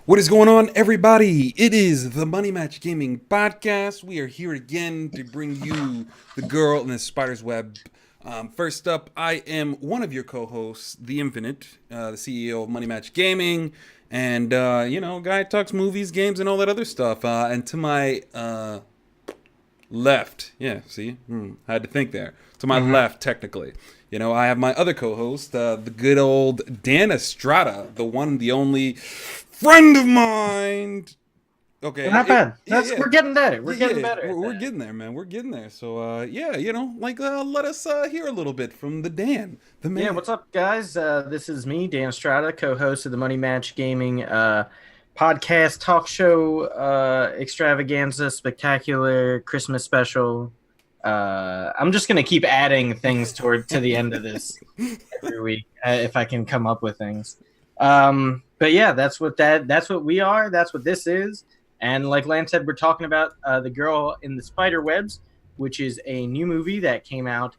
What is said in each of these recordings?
What is going on, everybody? It is the Money Match Gaming Podcast. We are here again to bring you the girl in the spider's web. First up, I am one of your co-hosts, The Infinite, the CEO of Money Match Gaming, and, guy talks movies, games, and all that other stuff. And to my left, had to think there. To my left, technically. I have my other co-host, the good old Dan Estrata, the one, the only friend of mine. Okay, Not bad. We're getting better. We're getting better. We're getting there, man. We're getting there. So, let us hear a little bit from the Dan, the man. Yeah, what's up, guys? This is me, Dan Estrata, co-host of the Money Match Gaming podcast, talk show, extravaganza, spectacular, Christmas special. I'm just gonna keep adding things to the end of this every week if I can come up with things. But yeah, that's what we are. That's what this is. And like Lance said, we're talking about The Girl in the Spider Webs, which is a new movie that came out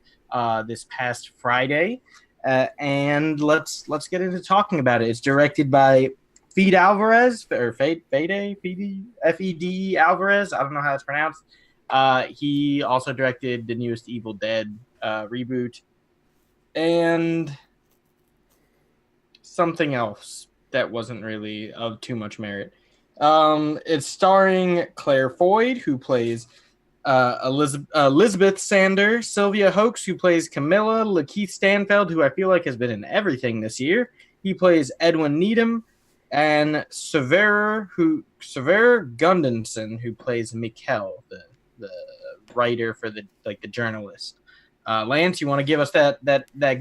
this past Friday. And let's get into talking about it. It's directed by Fede Alvarez, or Fede F-E-D Alvarez. I don't know how it's pronounced. He also directed the newest Evil Dead reboot and something else that wasn't really of too much merit. It's starring Claire Foy, who plays Elizabeth Sander, Sylvia Hoeks, who plays Camilla, Lakeith Stanfield, who I feel like has been in everything this year. He plays Edwin Needham, and Sever Gundenson, who plays Mikkel, the writer for the journalist. Lance, you want to give us that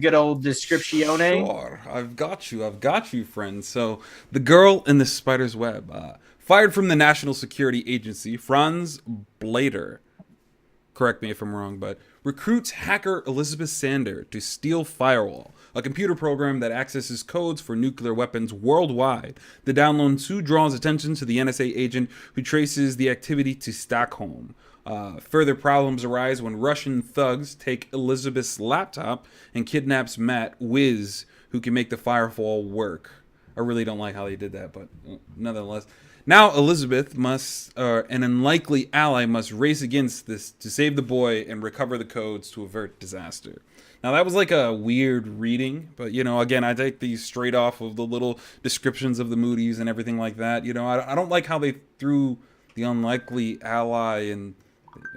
good old descriptione? Sure, I've got you, friend. So, the girl in the spider's web, fired from the National Security Agency, Franz Blader, correct me if I'm wrong, but recruits hacker Elizabeth Sander to steal Firewall, a computer program that accesses codes for nuclear weapons worldwide. The download soon draws attention to the NSA agent who traces the activity to Stockholm. Further problems arise when Russian thugs take Elizabeth's laptop and kidnaps Matt Wiz, who can make the firewall work. I really don't like how they did that, but nonetheless. Now Elizabeth an unlikely ally must race against this to save the boy and recover the codes to avert disaster. Now that was like a weird reading, but again, I take these straight off of the little descriptions of the movies and everything like that. I don't like how they threw the unlikely ally and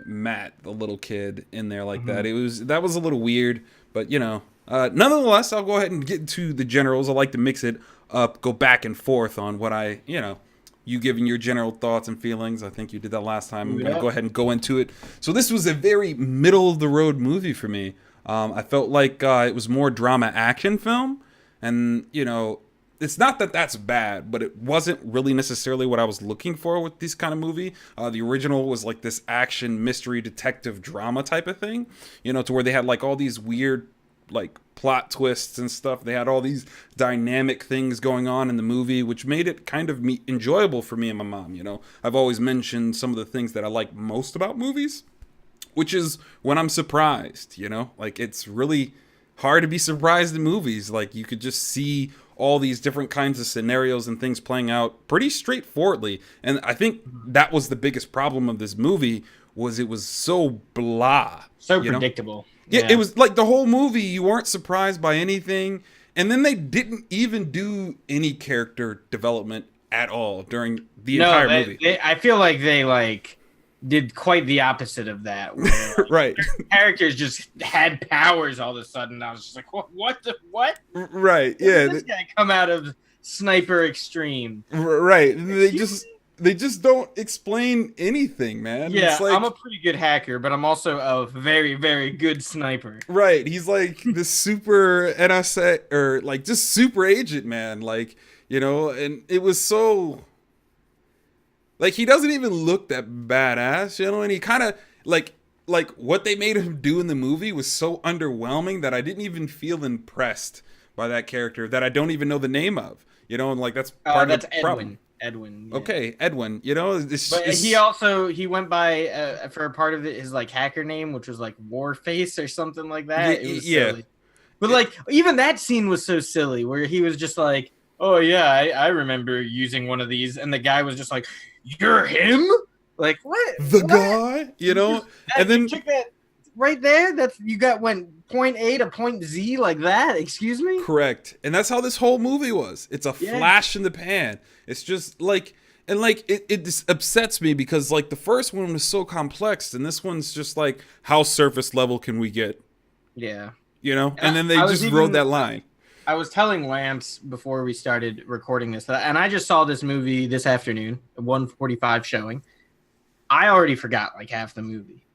Matt, the little kid, in there like that. That was a little weird, but nonetheless, I'll go ahead and get to the generals. I like to mix it up, go back and forth on what you giving your general thoughts and feelings. I think you did that last time. I'm going to go ahead and go into it. So this was a very middle of the road movie for me. I felt like it was more drama action film, and it's not that that's bad, but it wasn't really necessarily what I was looking for with this kind of movie. The original was like this action mystery detective drama type of thing, to where they had like all these weird like plot twists and stuff. They had all these dynamic things going on in the movie, which made it kind of enjoyable for me and my mom. I've always mentioned some of the things that I like most about movies, which is when I'm surprised, like it's really hard to be surprised in movies. Like you could just see all these different kinds of scenarios and things playing out pretty straightforwardly. And I think that was the biggest problem of this movie, was it was so blah. So predictable. Yeah, it was like the whole movie, you weren't surprised by anything. And then they didn't even do any character development at all during the entire movie. I feel like they did quite the opposite of that. Where, right. Characters just had powers all of a sudden. I was just like, what? Right. Yeah. This guy come out of Sniper Extreme. Right. They just don't explain anything, man. Yeah, like, I'm a pretty good hacker, but I'm also a very, very good sniper. Right. He's like the super NSA or like just super agent, man. Like, and it was so like he doesn't even look that badass, and he kind of like what they made him do in the movie was so underwhelming that I didn't even feel impressed by that character that I don't even know the name of, and like that's part of the problem. Edwin. Yeah. Okay, Edwin. He went by for a part of it his like hacker name, which was like Warface or something like that. It was silly. But like even that scene was so silly, where he was just like, Oh yeah, I remember using one of these, and the guy was just like, "You're him." Like what? The What? guy, you You know, just and you then took that right there. That's you got went point A to point Z like that. Excuse me. correct, and that's how this whole movie was. It's a Yeah. flash in the pan. It's just like, and like it just upsets me because like the first one was so complex, and this one's just like, how surface level can we get? Yeah. You know, And and then they I was just wrote even that line. I was telling Lance before we started recording this, and I just saw this movie this afternoon, 1:45 showing. I already forgot like half the movie,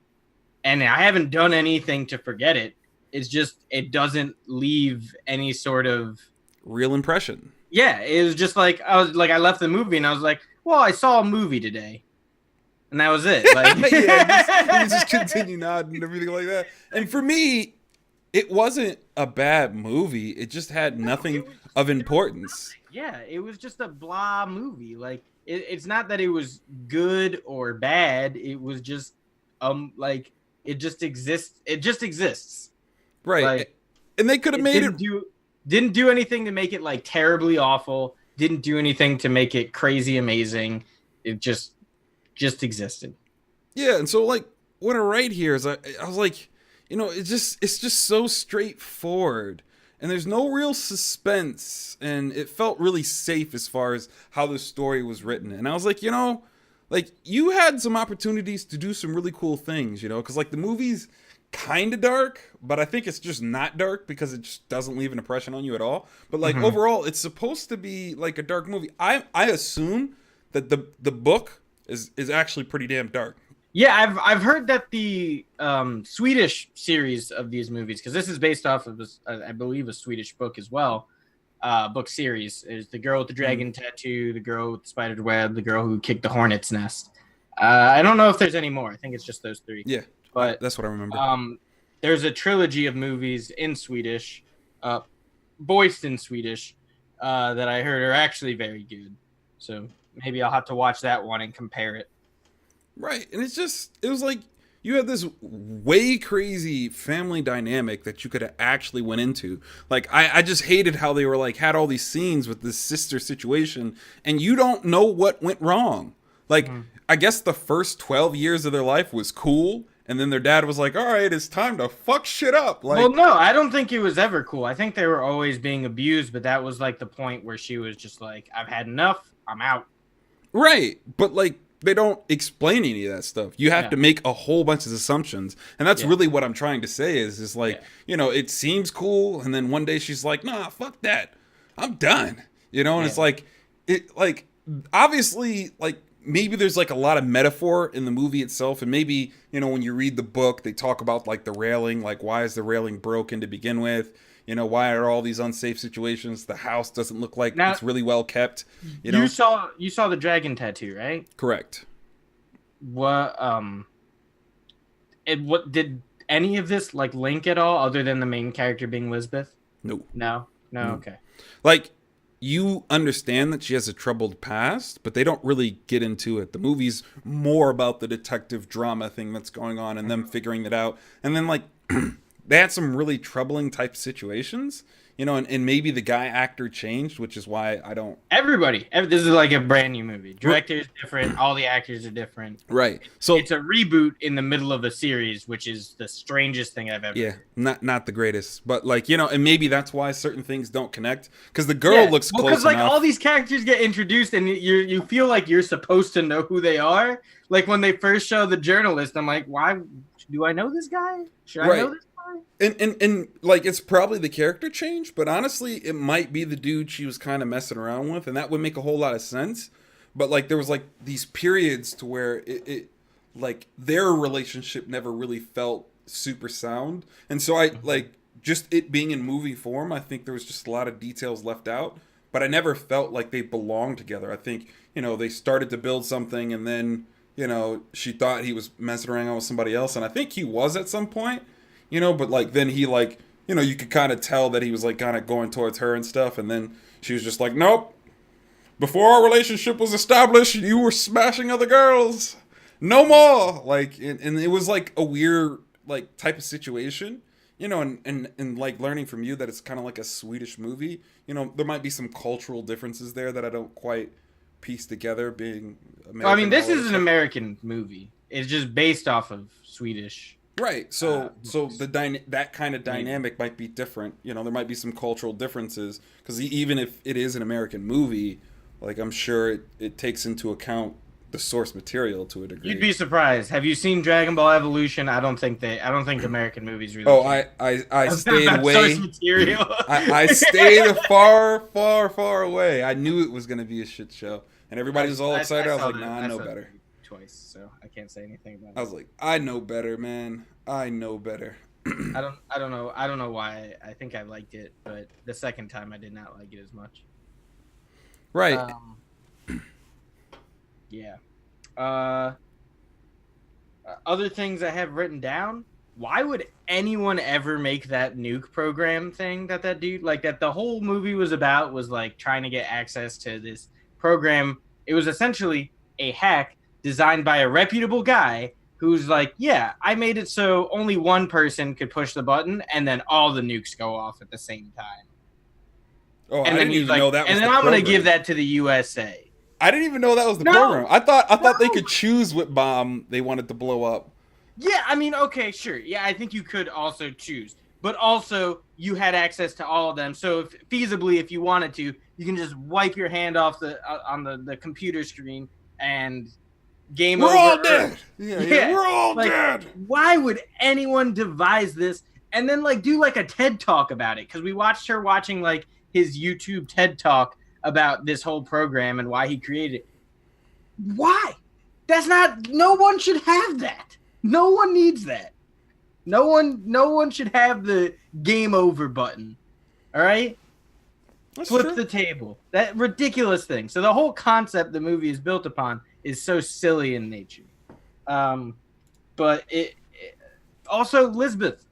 and I haven't done anything to forget it. It's just it doesn't leave any sort of Real impression. yeah. It was just like I left the movie and I was like, well, I saw a movie today, and that was it. Like Yeah, just continue nodding and everything like that. And for me, it wasn't a bad movie. It just had nothing of importance. yeah, it was just a blah movie. Like it's not that it was good or bad. It was just like it just exists. It just exists. Right. Like And they could have it made it didn't do anything to make it like terribly awful. Didn't do anything to make it crazy amazing. It just existed. yeah, and so like what I write here is I was like, it's just so straightforward. And there's no real suspense, and it felt really safe as far as how the story was written. And I was like, like you had some opportunities to do some really cool things, because like the movie's kind of dark, but I think it's just not dark because it just doesn't leave an impression on you at all. But like overall, it's supposed to be like a dark movie. I assume that the book is actually pretty damn dark. Yeah, I've heard that the Swedish series of these movies, because this is based off of this, I believe, a Swedish book as well. Book series is the girl with the dragon tattoo, the girl with the spider web, the girl who kicked the hornet's nest. I don't know if there's any more. I think it's just those three. Yeah, But that's what I remember. there's a trilogy of movies in Swedish, voiced in Swedish, that I heard are actually very good. So maybe I'll have to watch that one and compare it. Right. And it was like you had this way crazy family dynamic that you could have actually went into. Like I just hated how they were like had all these scenes with this sister situation and you don't know what went wrong. Like I guess the first 12 years of their life was cool. And then their dad was like, all right, it's time to fuck shit up. Like, Well, no, I don't think it was ever cool. I think they were always being abused, but that was like the point where she was just like, I've had enough. I'm out. right. But like, they don't explain any of that stuff. You have Yeah. to make a whole bunch of assumptions. And that's Yeah. really what I'm trying to say is like, Yeah. it seems cool. And then one day she's like, nah, fuck that. I'm done. And Yeah. it's like, obviously, like, maybe there's like a lot of metaphor in the movie itself. And maybe, when you read the book, they talk about like the railing, like, why is the railing broken to begin with? Why are all these unsafe situations? The house doesn't look like Now- it's really well kept. You saw the dragon tattoo, right? Correct. What what did any of this like link at all other than the main character being Lisbeth? No. No. Okay. Like, you understand that she has a troubled past, but they don't really get into it. The movie's more about the detective drama thing that's going on and them figuring it out. And then, like, they had some really troubling type situations, and maybe the guy actor changed, which is why I don't. This is like a brand new movie. Director's different. All the actors are different. Right. So It's a reboot in the middle of a series, which is the strangest thing I've ever. yeah, not the greatest, but like, and maybe that's why certain things don't connect because the girl looks close because like enough. all these characters get introduced and you feel like you're supposed to know who they are. Like when they first show the journalist, I'm like, why do I know this guy? Should I know this guy? And like it's probably the character change, but honestly, it might be the dude she was kind of messing around with, and that would make a whole lot of sense. But like there was like these periods to where it like their relationship never really felt super sound, and so I like just it being in movie form. I think there was just a lot of details left out, but I never felt like they belonged together. I think they started to build something, and then she thought he was messing around with somebody else, and I think he was at some point. But like then he like, you could kind of tell that he was like kind of going towards her and stuff. And then she was just like, nope. Before our relationship was established, you were smashing other girls. No more. Like, and it was like a weird like type of situation, and like learning from you that it's kind of like a Swedish movie. There might be some cultural differences there that I don't quite piece together, being Well, I mean, American and this all that is an stuff. American movie. It's just based off of Swedish Right. So books. that kind of Maybe. dynamic might be different. There might be some cultural differences because even if it is an American movie, like I'm sure it takes into account the source material to a You'd degree. be surprised. Have you seen Dragon Ball Evolution? I don't think American movies really Oh, care I stayed about source away. material. I stayed far, far, far away. I knew it was gonna be a shit show, and everybody was all excited. I was saw like, that. nah, I I know saw that better. movie twice, so I can't say anything about I it. was like, I know better, man. I know better. I don't know why. I think I liked it, but the second time I did not like it as much. Right. Um, yeah. Uh, Other things I have written down. Why would anyone ever make that nuke program thing that dude like that the whole movie was about was like trying to get access to this program. It was essentially a hack designed by a reputable guy who's like, yeah, I made it so only one person could push the button and then all the nukes go off at the same time. Oh, I And then didn't he's even know like, that and was then the I'm gonna give program. that to the USA. I didn't even know that was the program. No, I thought they no. could choose what bomb they wanted to blow up. Yeah, I mean, okay, sure. Yeah, I think you could also choose, but also you had access to all of them. So, feasibly, if you wanted to, you can just wipe your hand off on the computer screen and game We're over all Earth. dead. Yeah, yeah, Yeah, we're all like dead. why would anyone devise this and then like do like a TED talk about it? Because we watched her watching like his YouTube TED talk about this whole program and why he created it. Why? That's not. No one should have that. No one needs that. No one should have the game over button. All right? That's Flip true. the table. That ridiculous thing. So the whole concept the movie is built upon is so silly in nature. Um but it also Lisbeth,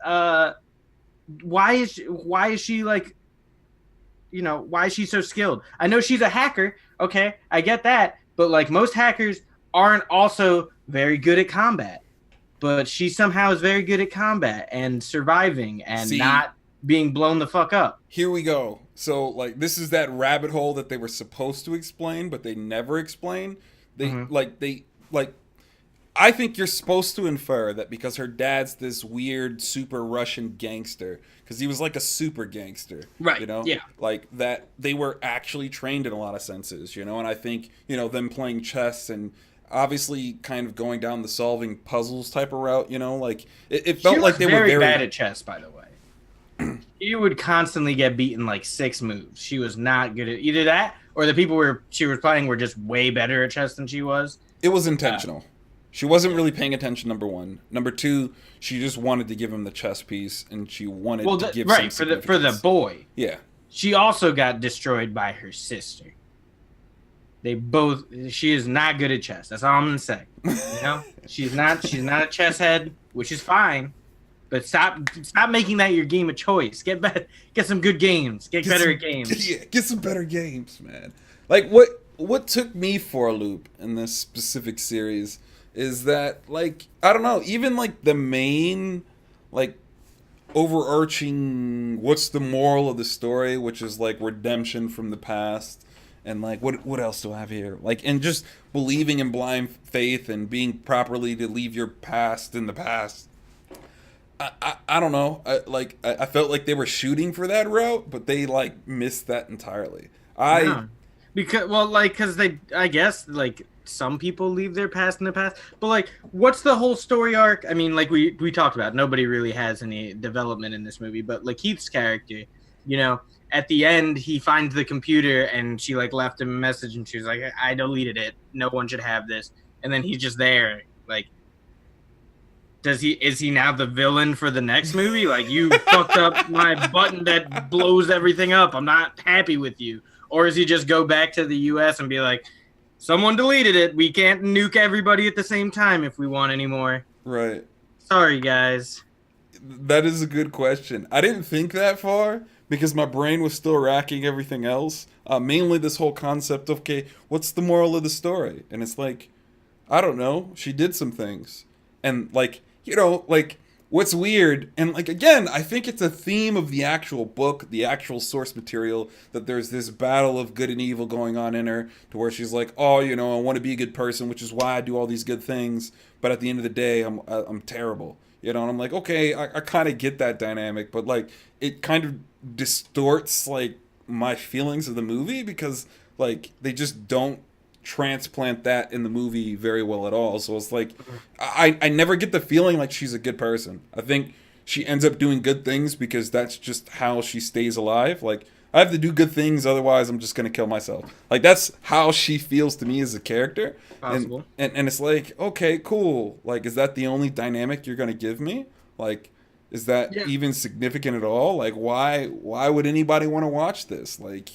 why is she like, why is she so skilled? I know she's a hacker. Okay, I get that. But like most hackers aren't also very good at combat. But she somehow is very good at combat and surviving and See, not being blown the fuck up. here we go. So like this is that rabbit hole that they were supposed to explain, but they never explain. Mm-hmm. They like I think you're supposed to infer that because her dad's this weird super Russian gangster, because he was like a super gangster, Right. Yeah. like that they were actually trained in a lot of senses, and I think, them playing chess and obviously kind of going down the solving puzzles type of route, like it She felt like was they were very very, bad at chess, by the way. She would constantly get beaten like 6 moves. She was not good at either that or the people she was playing were just way better at chess than she was. it was Uh, intentional. She wasn't really paying attention, number one. Number two, she just wanted to give him the chess piece, and she wanted well, to give some right for the significance. boy. Yeah. She also got destroyed by her sister. They both. She is not good at chess. That's all I'm gonna say. She's not. She's not a chess head, which is fine. But stop making that your game of choice. Get some good games. Get better some, at games. yeah, get some better games, man. Like what took me for a loop in this specific series is that, like, I don't know, even like the main, like, overarching what's the moral of the story, which is like redemption from the past, and like what else do I have here, like, and just believing in blind faith and being properly to leave your past in the past. I don't know. I felt like they were shooting for that route, but they like missed that entirely. I No, because they, I guess, like some people leave their past in the past. But like, what's the whole story arc? I mean, like we talked about, nobody really has any development in this movie. But like Keith's character, you know, at the end he finds the computer and she like left him a message and she was like, I deleted it. No one should have this. And then he's just there, like. Is he now the villain for the next movie? Like, you fucked up my button that blows everything up. I'm not happy with you. Or is he just go back to the US and be like, someone deleted it. We can't nuke everybody at the same time if we want anymore. right. Sorry, guys. That is a good question. I didn't think that far because my brain was still racking everything else. Mainly this whole concept of, okay, what's the moral of the story? And it's like, I don't know. She did some things, and like, like what's weird, and like again, I think it's a theme of the actual book, the actual source material, that there's this battle of good and evil going on in her, to where she's like, oh, I want to be a good person, which is why I do all these good things, but at the end of the day, I'm terrible. And I'm like, okay, I kind of get that dynamic, but like it kind of distorts like my feelings of the movie, because like they just don't transplant that in the movie very well at all. So it's like I never get the feeling like she's a good person. I think she ends up doing good things because that's just how she stays alive. Like I have to do good things, otherwise I'm just gonna kill myself. Like that's how she feels to me as a character. And Possible. and it's like, okay, cool. Like, is that the only dynamic you're gonna give me? Like, is that Yeah. even significant at all? Like, why would anybody want to watch this? Like,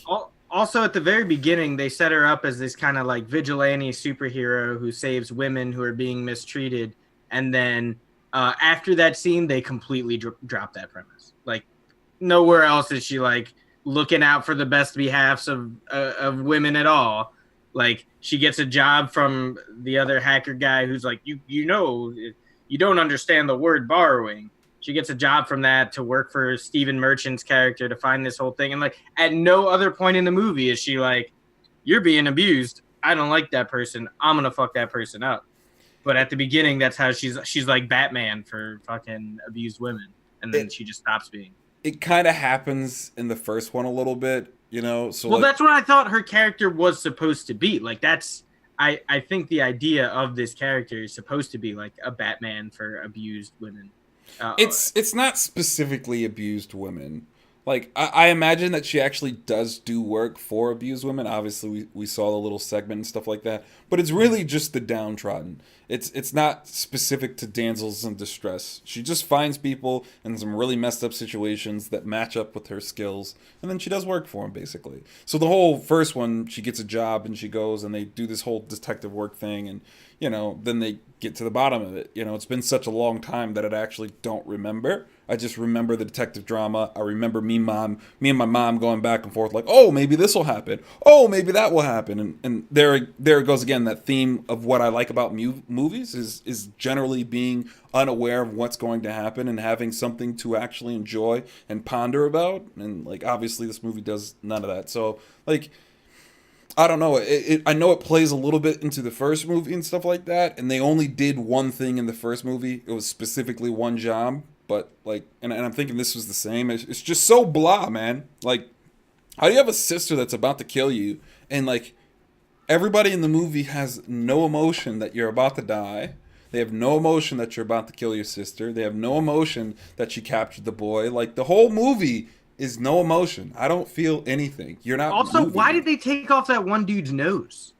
Also, at the very beginning, they set her up as this kind of like vigilante superhero who saves women who are being mistreated, and then after that scene, they completely drop that premise. Like nowhere else is she like looking out for the best behalfs of women at all. Like she gets a job from the other hacker guy who's like, you don't understand the word borrowing. She gets a job from that to work for Stephen Merchant's character to find this whole thing. And like at no other point in the movie is she like, you're being abused. I don't like that person. I'm gonna fuck that person up. But at the beginning, that's how she's like Batman for fucking abused women, and then it she just stops being. it kind of happens in the first one a little bit, So Well, like, that's what I thought her character was supposed to be. Like that's I think the idea of this character is supposed to be like a Batman for abused women. it's not specifically abused women. Like I imagine that she actually does do work for abused women. Obviously, we saw the little segment and stuff like that, but it's really just the downtrodden. It's not specific to damsels in distress. She just finds people in some really messed up situations that match up with her skills, and then she does work for them basically. So the whole first one, she gets a job and she goes and they do this whole detective work thing, and then they get to the bottom of it. It's been such a long time that I actually don't remember. I just remember the detective drama. I remember me and my mom going back and forth like, oh, maybe this will happen. Oh, maybe that will happen. And there it goes again. That theme of what I like about movies is generally being unaware of what's going to happen and having something to actually enjoy and ponder about. And like obviously this movie does none of that. So like, I don't know. I know it plays a little bit into the first movie and stuff like that, and they only did one thing in the first movie. It was specifically one job, but like, and I'm thinking this was the same. It's just so blah, man. Like, how do you have a sister that's about to kill you, and like everybody in the movie has no emotion that you're about to die. They have no emotion that you're about to kill your sister. They have no emotion that she captured the boy. Like the whole movie is no emotion. I don't feel anything. You're not Also, moving why me. did they take off that one dude's nose?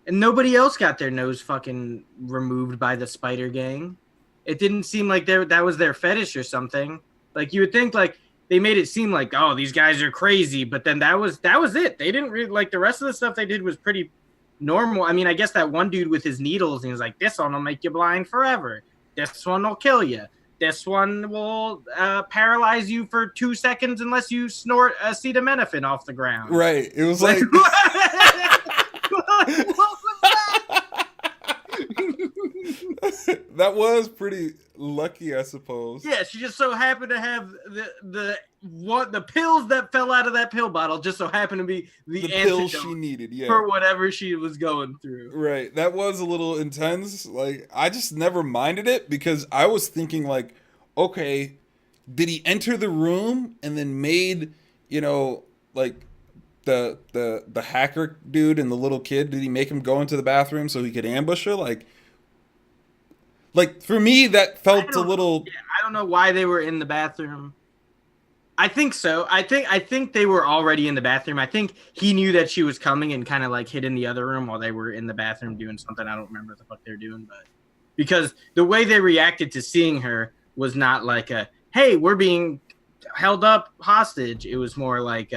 And nobody else got their nose fucking removed by the spider gang. It didn't seem like that was their fetish or something. Like you would think like they made it seem like, oh, these guys are crazy, but then that was it. They didn't really like the rest of the stuff they did was pretty normal. I mean, I guess that one dude with his needles, and he's like, this one will make you blind forever. This one will kill you. This one will paralyze you for 2 seconds unless you snort acetaminophen off the ground. Right. It was Like, like what was that? that was pretty lucky, I suppose. Yeah, she just so happened to have the pills that fell out of that pill bottle just so happened to be The the pill she antidote needed, yeah. for whatever she was going through. Right. That was a little intense. Like I just never minded it because I was thinking like, okay, did he enter the room and then made, like the hacker dude and the little kid, did he make him go into the bathroom so he could ambush her? Like for me that felt a little. I don't know why they were in the bathroom. I think so. I think they were already in the bathroom. I think he knew that she was coming and kind of like hid in the other room while they were in the bathroom doing something. I don't remember what the fuck they were doing, but because the way they reacted to seeing her was not like a hey, we're being held up hostage. It was more like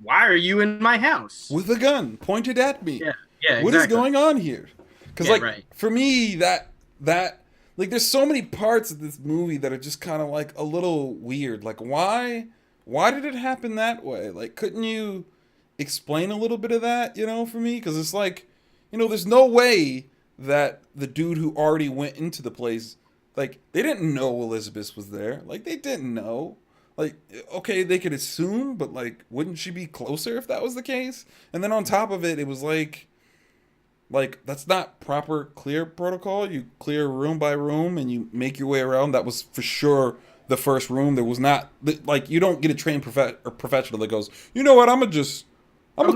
why are you in my house? With a gun pointed at me. Yeah. Yeah, What is exactly. going on here? Because Yeah, like right. for me that like there's so many parts of this movie that are just kind of like a little weird. Like why did it happen that way? Like couldn't you explain a little bit of that? For me, because it's like there's no way that the dude who already went into the place Like, they didn't know Elizabeth was there. Like, they didn't know. Like, okay, they could assume, but like, wouldn't she be closer if that was the case? And then on top of it, it was like that's not proper clear protocol. You clear room by room and you make your way around. That was for sure the first room. There was not like you don't get a trained professional that goes, you know what? I'm gonna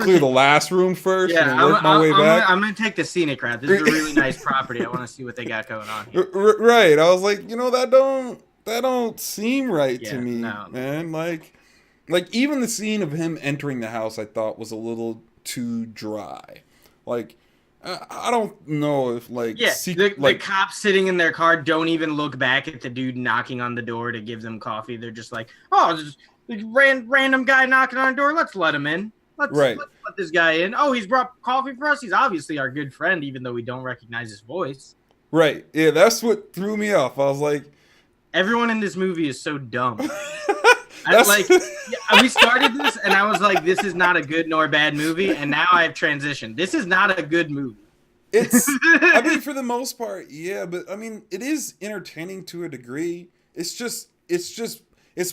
clear the last room first and then work my way back. I'm gonna take the scenic route. This is a really nice property. I want to see what they got going on here. Right. I was like, that don't seem right to me, no. man. Like even the scene of him entering the house, I thought was a little too dry. Like, I don't know if like the cops sitting in their car don't even look back at the dude knocking on the door to give them coffee. They're just like, oh, just random guy knocking on the door. Let's let him in. Let's let this guy in. Oh, he's brought coffee for us. He's obviously our good friend, even though we don't recognize his voice. Right. Yeah, that's what threw me off. I was like, everyone in this movie is so dumb. We started this, and I was like, this is not a good nor bad movie, and now I've transitioned. This is not a good movie. I mean, for the most part, yeah, but I mean, it is entertaining to a degree. It's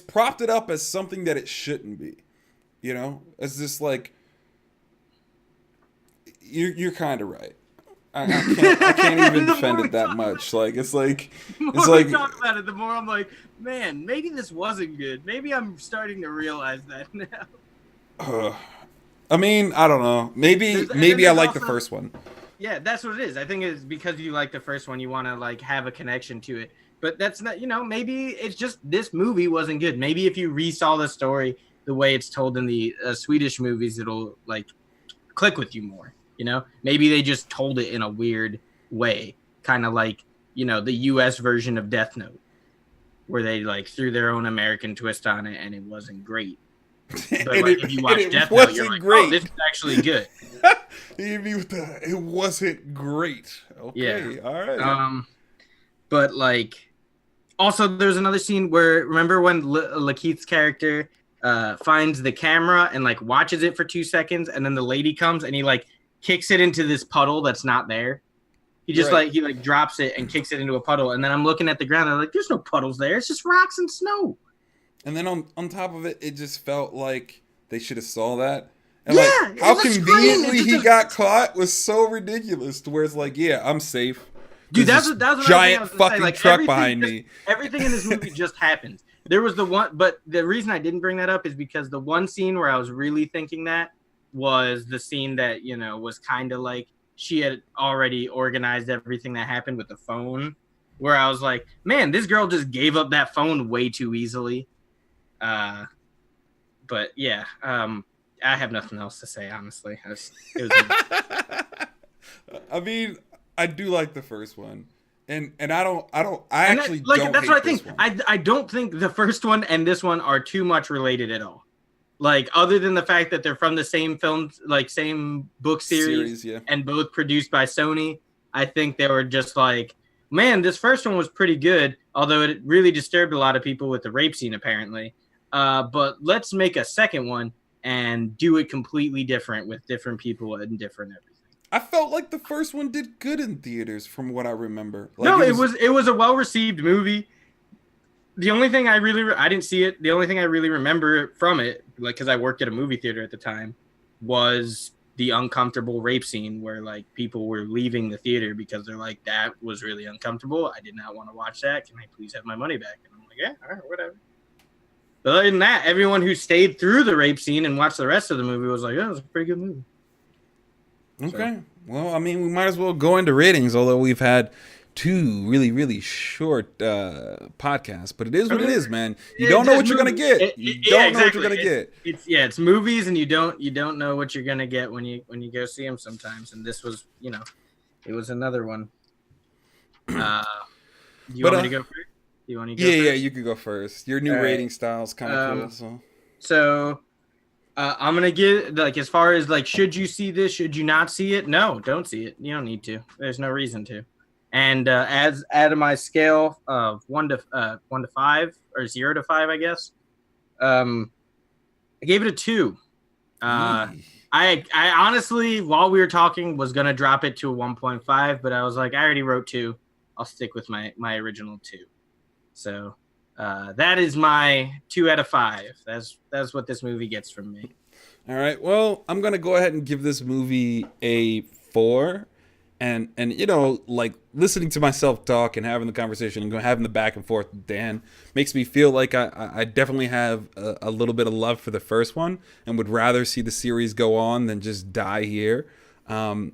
propped it up as something that it shouldn't be. You know, as this like, you're kind of right. I can't even defend it that much. Like it's like the more we talk about it, the more I'm like, man, maybe this wasn't good. Maybe I'm starting to realize that now. I mean, I don't know. Maybe I like the first one. Yeah, that's what it is. I think it's because you like the first one, you want to like have a connection to it. But that's not, maybe it's just this movie wasn't good. Maybe if you re-saw the story the way it's told in the Swedish movies, it'll like click with you more. Maybe they just told it in a weird way, kind of like the U.S. version of Death Note, where they like threw their own American twist on it, and it wasn't great. But like, if you watch Death Note, you're like, oh, this is actually good. It wasn't great. Okay, yeah. All right. But like, also there's another scene where remember when Lakeith's character finds the camera and like watches it for 2 seconds, and then the lady comes and he like kicks it into this puddle that's not there. He just he drops it and kicks it into a puddle, and then I'm looking at the ground and I'm like, there's no puddles there. It's just rocks and snow. And then on top of it, it just felt like they should have saw that. And like how conveniently he got caught was so ridiculous to where it's like, yeah, I'm safe. Dude, that's what giant fucking like, truck behind me. Everything in this movie just happened. There was the one, but the reason I didn't bring that up is because the one scene where I was really thinking that was the scene that, was kind of like she had already organized everything that happened with the phone, where I was like, man, this girl just gave up that phone way too easily. But yeah, I have nothing else to say, honestly. I mean, I do like the first one. And I actually like, don't that's hate what I think. I don't think the first one and this one are too much related at all. Like, other than the fact that they're from the same film, like same book series yeah. And both produced by Sony, I think they were just like, man, this first one was pretty good, although it really disturbed a lot of people with the rape scene, apparently. But let's make a second one and do it completely different with different people and different everything. I felt like the first one did good in theaters, from what I remember. Like, no, it was a well-received movie. The only thing I didn't see it. The only thing I really remember from it, like, because I worked at a movie theater at the time, was the uncomfortable rape scene where like people were leaving the theater because they're like, that was really uncomfortable. I did not want to watch that. Can I please have my money back? And I'm like, yeah, all right, whatever. But other than that, everyone who stayed through the rape scene and watched the rest of the movie was like, oh, it was a pretty good movie. Okay. So. Well, I mean, we might as well go into ratings, although we've had 2 really, really short podcasts. But it is what it is, man. You don't know what you're gonna get. You don't know what you're gonna get. It's movies, and you don't know what you're gonna get when you go see them sometimes. And this was, it was another one. You want me to go first? You want to go first? Yeah, you could go first. Your new rating style is kind of cool. So I'm gonna give, like, as far as like, should you see this? Should you not see it? No, don't see it. You don't need to. There's no reason to. And as out of my scale of 1 to 5 or 0 to 5, I guess, I gave it a 2. I honestly, while we were talking, was gonna drop it to a 1.5, but I was like, I already wrote 2. I'll stick with my original 2. So that is my 2 out of 5. That's what this movie gets from me. All right. Well, I'm gonna go ahead and give this movie a 4. And like listening to myself talk and having the conversation and having the back and forth with Dan makes me feel like I definitely have a little bit of love for the first one and would rather see the series go on than just die here. Um,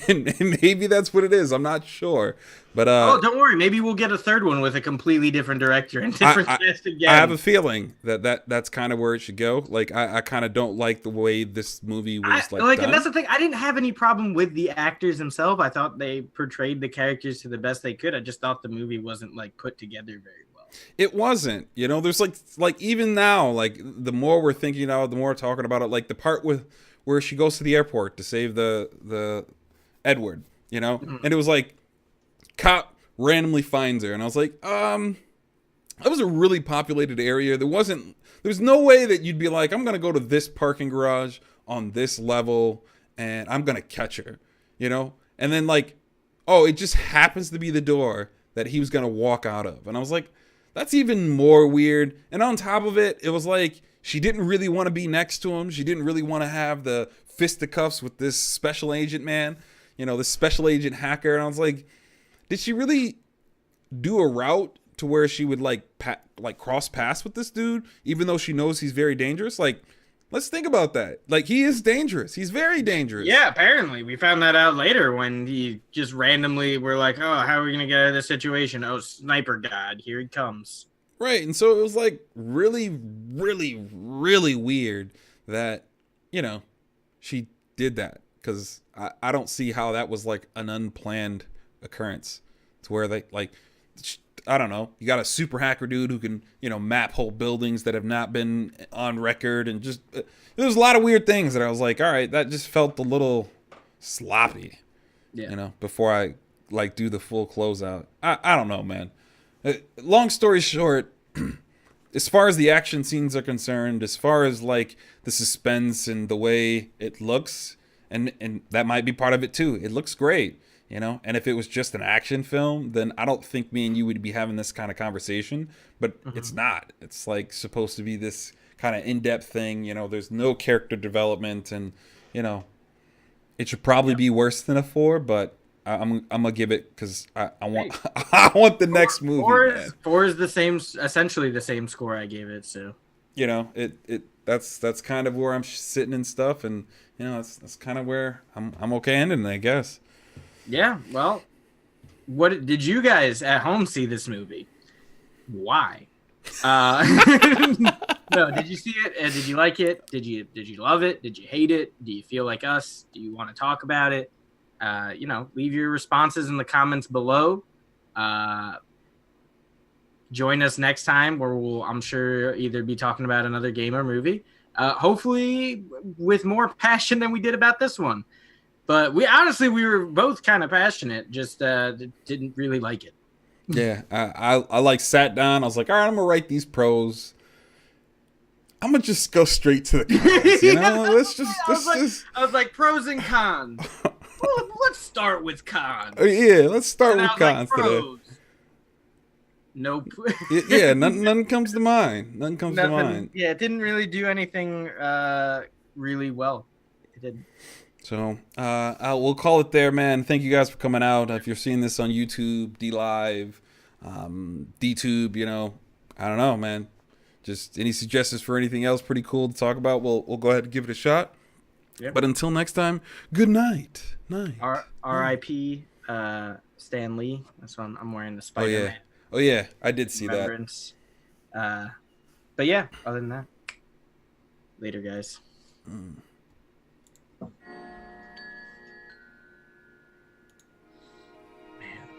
and maybe that's what it is. I'm not sure, but Oh, don't worry. Maybe we'll get a third one with a completely different director and different cast again. I have a feeling that's kind of where it should go. Like I kind of don't like the way this movie was done. And that's the thing. I didn't have any problem with the actors themselves. I thought they portrayed the characters to the best they could. I just thought the movie wasn't like put together very well. It wasn't. There's like even now, like the more we're thinking about it, the more we're talking about it, like the part with where she goes to the airport to save the Edward, Mm-hmm. and it was like cop randomly finds her, and I was like, that was a really populated area. There's no way that you'd be like, I'm gonna go to this parking garage on this level and I'm gonna catch her, and then like, oh, it just happens to be the door that he was gonna walk out of, and I was like, that's even more weird. And on top of it, it was like she didn't really want to be next to him. She didn't really want to have the fisticuffs with this special agent man, this special agent hacker. And I was like, did she really do a route to where she would like cross paths with this dude, even though she knows he's very dangerous? Like, let's think about that. Like, he is dangerous. He's very dangerous. Yeah, apparently. We found that out later when he just randomly were like, oh, how are we going to get out of this situation? Oh, sniper god, here he comes. Right. And so it was like really, really, really weird that, she did that. Because I don't see how that was like an unplanned occurrence to where they like, I don't know, you got a super hacker dude who can, map whole buildings that have not been on record, and just there's a lot of weird things that I was like, all right, that just felt a little sloppy. Yeah. Before I like do the full closeout. I don't know, man. Long story short, as far as the action scenes are concerned, as far as like the suspense and the way it looks, and that might be part of it too. It looks great. And if it was just an action film, then I don't think me and you would be having this kind of conversation, but it's not. It's like supposed to be this kind of in-depth thing. There's no character development, and it should probably be worse than a 4, but I'm gonna give it because I want I want the next movie. 4 is the same, essentially the same score I gave it. So that's kind of where I'm sitting and stuff, and that's kind of where I'm okay ending, I guess. Yeah, well, what did you guys at home see this movie? Why? No, did you see it? Did you like it? Did you love it? Did you hate it? Do you feel like us? Do you want to talk about it? Leave your responses in the comments below. Join us next time where we'll, I'm sure, either be talking about another game or movie. Hopefully with more passion than we did about this one. But we were both kind of passionate, just didn't really like it. Yeah, I like sat down. I was like, all right, I'm gonna write these pros. I'm gonna just go straight to the cons. I was like pros and cons. Well, let's start with cons. Yeah, let's start with cons today. Nope. Yeah, none comes to mind. Nothing comes to mind. Yeah, it didn't really do anything really well. It didn't. So we'll call it there, man. Thank you guys for coming out. If you're seeing this on YouTube, DLive, DTube, I don't know, man. Just any suggestions for anything else pretty cool to talk about, we'll go ahead and give it a shot. Yep. But until next time, good night. R.I.P. Stan Lee. That's why I'm wearing the Spider-Man. Oh yeah, I did see that. But yeah, other than that, later, guys.